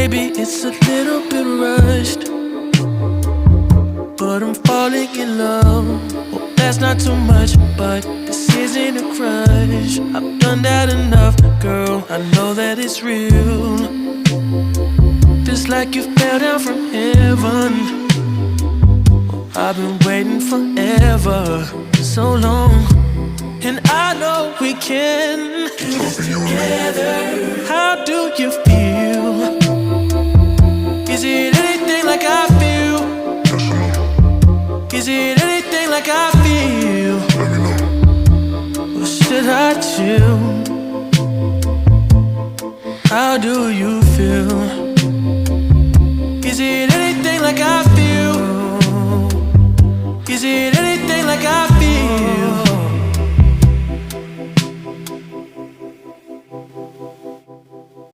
Maybe it's a little bit rushed, but I'm falling in love. Well, that's not too much, but this isn't a crush. I've done that enough, girl, I know that it's real. Just like you fell down from heaven. I've been waiting forever, so long. And I know we can get together. How do you feel? Is it anything like I feel? Is it anything like I feel? Or should I chill? How do you feel? Is it anything like I feel? Is it